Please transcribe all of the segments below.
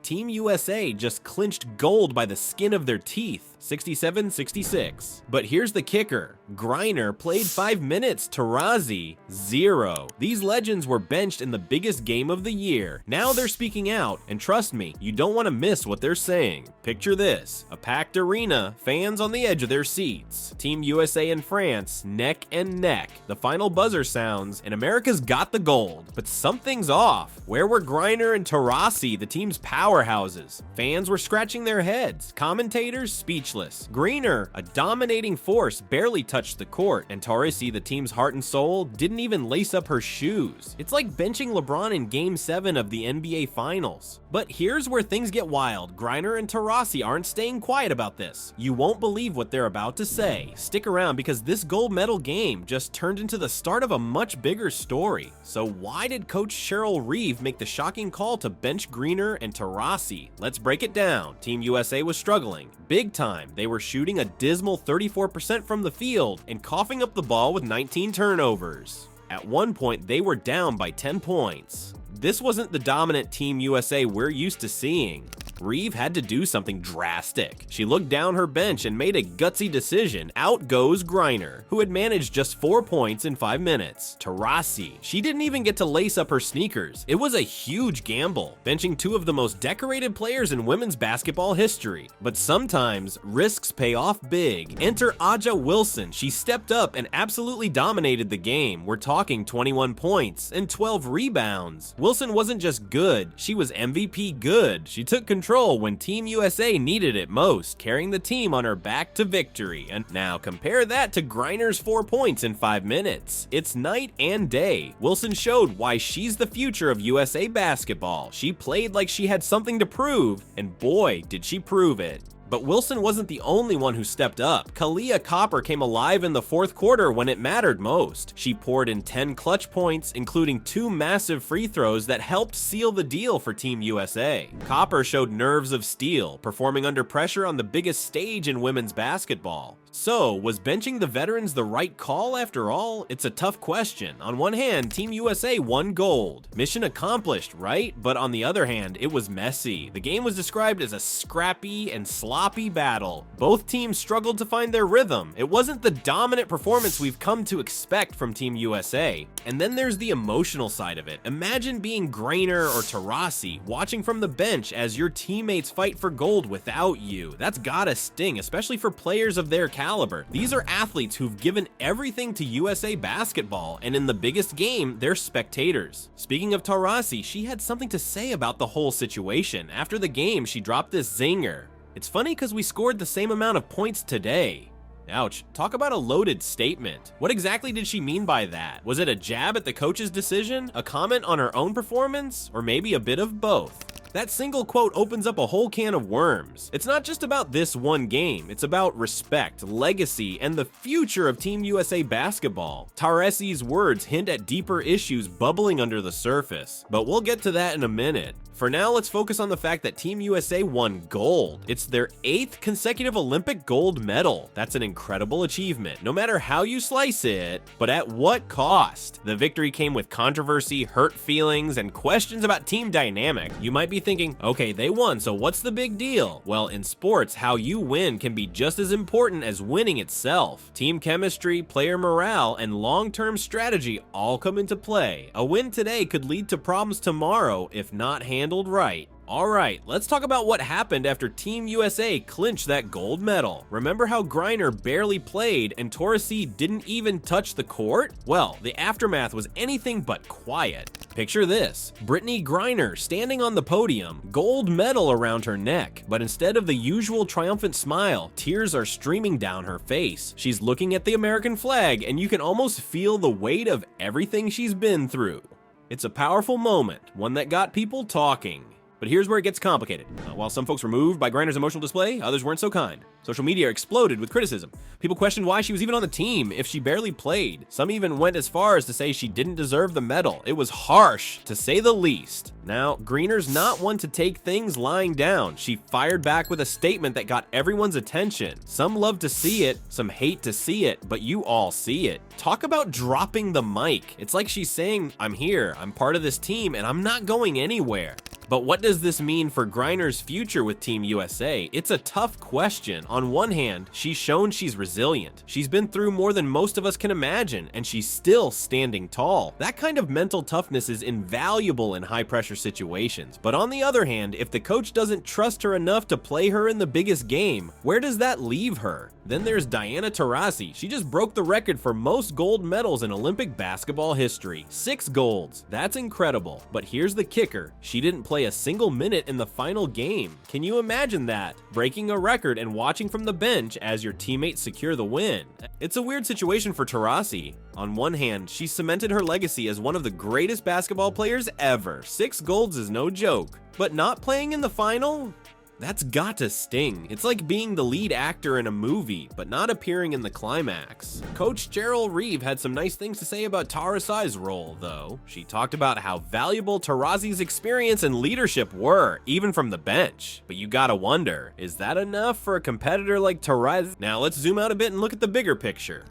Team USA just clinched gold by the skin of their teeth, 67-66. But here's the kicker. Griner played 5 minutes, Taurasi 0. These legends were benched in the biggest game of the year. Now they're speaking out, and trust me, you don't want to miss what they're saying. Picture this, a packed arena, fans on the edge of their seats. Team USA and France, neck and neck. The final buzzer sounds, and America's got the gold. But something's off. Where were Griner and Taurasi, the team's powerhouses? Fans were scratching their heads, commentators speechless. Griner, a dominating force, barely touched the court, and Taurasi, the team's heart and soul, didn't even lace up her shoes. It's like benching LeBron in Game 7 of the NBA Finals. But here's where things get wild. Griner and Taurasi aren't staying quiet about this. You won't believe what they're about to say. Stick around because this gold medal game just turned into the start of a much bigger story. So why did Coach Cheryl Reeve make the shocking call to bench Griner and Taurasi? Let's break it down. Team USA was struggling. Big time. They were shooting a dismal 34% from the field and coughing up the ball with 19 turnovers. At one point, they were down by 10 points. This wasn't the dominant Team USA we're used to seeing. Reeve had to do something drastic. She looked down her bench and made a gutsy decision. Out goes Griner, who had managed just 4 points in 5 minutes. Taurasi, she didn't even get to lace up her sneakers. It was a huge gamble, benching 2 of the most decorated players in women's basketball history. But sometimes, risks pay off big. Enter Aja Wilson. She stepped up and absolutely dominated the game. We're talking 21 points and 12 rebounds. Wilson wasn't just good, she was MVP good. She took control when Team USA needed it most, carrying the team on her back to victory. And now compare that to Griner's 4 points in 5 minutes. It's night and day. Wilson showed why she's the future of USA basketball. She played like she had something to prove, and boy, did she prove it. But Wilson wasn't the only one who stepped up. Kahleah Copper came alive in the 4th quarter when it mattered most. She poured in 10 clutch points, including 2 massive free throws that helped seal the deal for Team USA. Copper showed nerves of steel, performing under pressure on the biggest stage in women's basketball. So, was benching the veterans the right call after all? It's a tough question. On one hand, Team USA won gold. Mission accomplished, right? But on the other hand, it was messy. The game was described as a scrappy and sloppy battle. Both teams struggled to find their rhythm. It wasn't the dominant performance we've come to expect from Team USA. And then there's the emotional side of it. Imagine being Griner or Taurasi, watching from the bench as your teammates fight for gold without you. That's gotta sting, especially for players of their caliber. These are athletes who've given everything to USA basketball, and in the biggest game, they're spectators. Speaking of Taurasi, she had something to say about the whole situation. After the game, she dropped this zinger. It's funny because we scored the same amount of points today. Ouch, talk about a loaded statement. What exactly did she mean by that? Was it a jab at the coach's decision? A comment on her own performance? Or maybe a bit of both? That single quote opens up a whole can of worms. It's not just about this one game, it's about respect, legacy, and the future of Team USA basketball. Taurasi's words hint at deeper issues bubbling under the surface, but we'll get to that in a minute. For now, let's focus on the fact that Team USA won gold. It's their 8th consecutive Olympic gold medal. That's an incredible achievement, no matter how you slice it, but at what cost? The victory came with controversy, hurt feelings, and questions about team dynamic. You might be thinking, okay, they won, so what's the big deal? Well, in sports, how you win can be just as important as winning itself. Team chemistry, player morale, and long-term strategy all come into play. A win today could lead to problems tomorrow if not handled right. Alright, let's talk about what happened after Team USA clinched that gold medal. Remember how Griner barely played and Taurasi didn't even touch the court? Well, the aftermath was anything but quiet. Picture this, Brittney Griner standing on the podium, gold medal around her neck, but instead of the usual triumphant smile, tears are streaming down her face. She's looking at the American flag and you can almost feel the weight of everything she's been through. It's a powerful moment, one that got people talking. But here's where it gets complicated. While some folks were moved by Griner's emotional display, others weren't so kind. Social media exploded with criticism. People questioned why she was even on the team if she barely played. Some even went as far as to say she didn't deserve the medal. It was harsh, to say the least. Now, Griner's not one to take things lying down. She fired back with a statement that got everyone's attention. Some love to see it, some hate to see it, but you all see it. Talk about dropping the mic. It's like she's saying, I'm here, I'm part of this team, and I'm not going anywhere. But what does this mean for Griner's future with Team USA? It's a tough question. On one hand, she's shown she's resilient. She's been through more than most of us can imagine, and she's still standing tall. That kind of mental toughness is invaluable in high-pressure situations. But on the other hand, if the coach doesn't trust her enough to play her in the biggest game, where does that leave her? Then there's Griner and Taurasi. She just broke the record for most gold medals in Olympic basketball history. 6 golds. That's incredible. But here's the kicker. She didn't play a single minute in the final game. Can you imagine that? Breaking a record and watching from the bench as your teammates secure the win. It's a weird situation for Taurasi. On one hand, she cemented her legacy as one of the greatest basketball players ever. 6 golds is no joke. But not playing in the final? That's got to sting. It's like being the lead actor in a movie, but not appearing in the climax. Coach Cheryl Reeve had some nice things to say about Taurasi's role, though. She talked about how valuable Taurasi's experience and leadership were, even from the bench. But you gotta wonder, is that enough for a competitor like Taurasi? Now let's zoom out a bit and look at the bigger picture.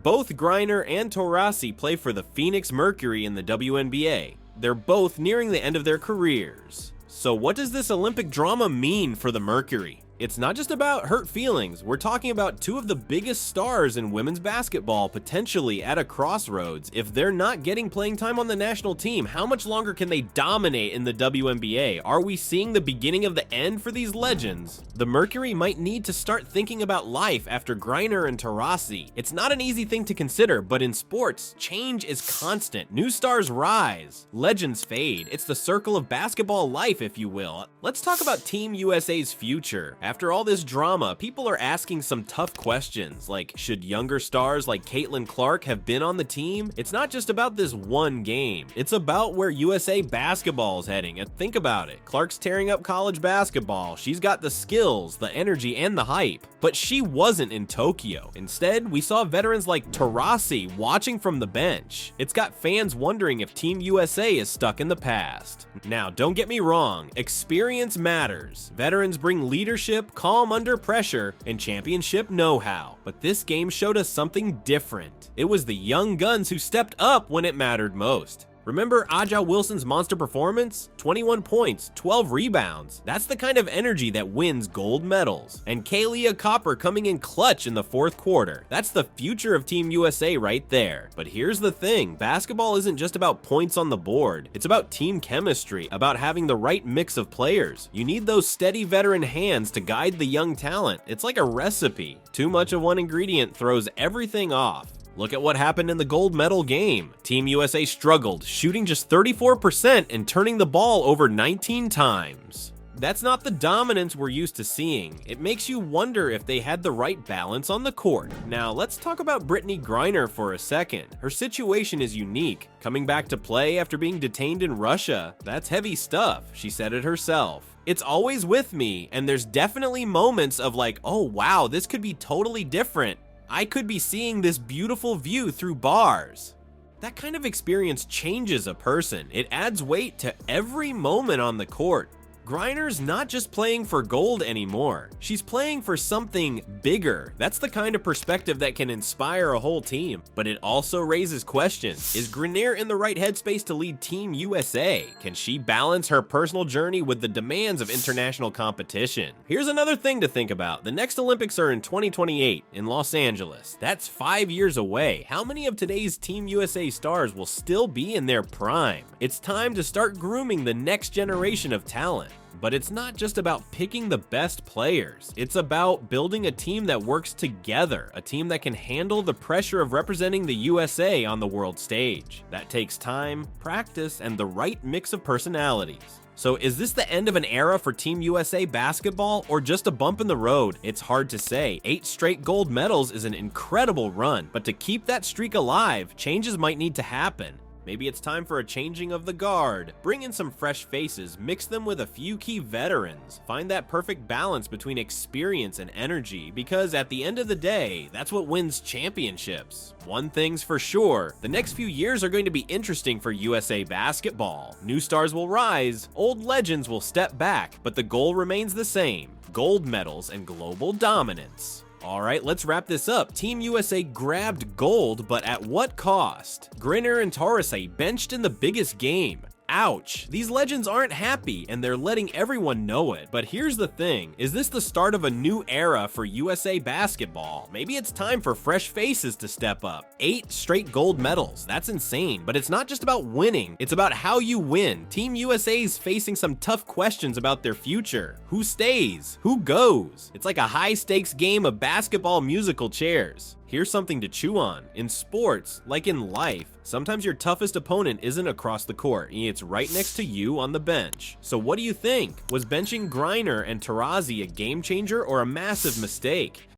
Both Griner and Taurasi play for the Phoenix Mercury in the WNBA. They're both nearing the end of their careers. So what does this Olympic drama mean for the Mercury? It's not just about hurt feelings. We're talking about 2 of the biggest stars in women's basketball potentially at a crossroads. If they're not getting playing time on the national team, how much longer can they dominate in the WNBA? Are we seeing the beginning of the end for these legends? The Mercury might need to start thinking about life after Griner and Taurasi. It's not an easy thing to consider, but in sports, change is constant. New stars rise, legends fade. It's the circle of basketball life, if you will. Let's talk about Team USA's future. After all this drama, people are asking some tough questions, like should younger stars like Caitlin Clark have been on the team? It's not just about this one game. It's about where USA basketball is heading. And think about it. Clark's tearing up college basketball. She's got the skills, the energy, and the hype. But she wasn't in Tokyo. Instead, we saw veterans like Taurasi watching from the bench. It's got fans wondering if Team USA is stuck in the past. Now, don't get me wrong. Experience matters. Veterans bring leadership, calm under pressure, and championship know-how. But this game showed us something different. It was the young guns who stepped up when it mattered most. Remember Aja Wilson's monster performance? 21 points, 12 rebounds. That's the kind of energy that wins gold medals. And Kalia Copper coming in clutch in the 4th quarter. That's the future of Team USA right there. But here's the thing, basketball isn't just about points on the board. It's about team chemistry, about having the right mix of players. You need those steady veteran hands to guide the young talent. It's like a recipe. Too much of one ingredient throws everything off. Look at what happened in the gold medal game. Team USA struggled, shooting just 34% and turning the ball over 19 times. That's not the dominance we're used to seeing. It makes you wonder if they had the right balance on the court. Now, let's talk about Brittney Griner for a second. Her situation is unique. Coming back to play after being detained in Russia, that's heavy stuff. She said it herself. It's always with me, and there's definitely moments of like, oh wow, this could be totally different. I could be seeing this beautiful view through bars. That kind of experience changes a person. It adds weight to every moment on the court. Griner's not just playing for gold anymore. She's playing for something bigger. That's the kind of perspective that can inspire a whole team. But it also raises questions. Is Griner in the right headspace to lead Team USA? Can she balance her personal journey with the demands of international competition? Here's another thing to think about. The next Olympics are in 2028 in Los Angeles. That's 5 years away. How many of today's Team USA stars will still be in their prime? It's time to start grooming the next generation of talent. But it's not just about picking the best players. It's about building a team that works together, a team that can handle the pressure of representing the USA on the world stage. That takes time, practice, and the right mix of personalities. So is this the end of an era for Team USA basketball or just a bump in the road? It's hard to say. 8 straight gold medals is an incredible run, but to keep that streak alive, changes might need to happen. Maybe it's time for a changing of the guard. Bring in some fresh faces, mix them with a few key veterans. Find that perfect balance between experience and energy, because at the end of the day, that's what wins championships. One thing's for sure, the next few years are going to be interesting for USA basketball. New stars will rise, old legends will step back, but the goal remains the same: gold medals and global dominance. Alright, let's wrap this up. Team USA grabbed gold, but at what cost? Griner and Taurasi benched in the biggest game. Ouch. These legends aren't happy, and they're letting everyone know it. But here's the thing, is this the start of a new era for USA basketball? Maybe it's time for fresh faces to step up. 8 straight gold medals, that's insane. But it's not just about winning, it's about how you win. Team USA's facing some tough questions about their future. Who stays? Who goes? It's like a high-stakes game of basketball musical chairs. Here's something to chew on. In sports, like in life, sometimes your toughest opponent isn't across the court, it's right next to you on the bench. So what do you think? Was benching Griner and Taurasi a game changer or a massive mistake?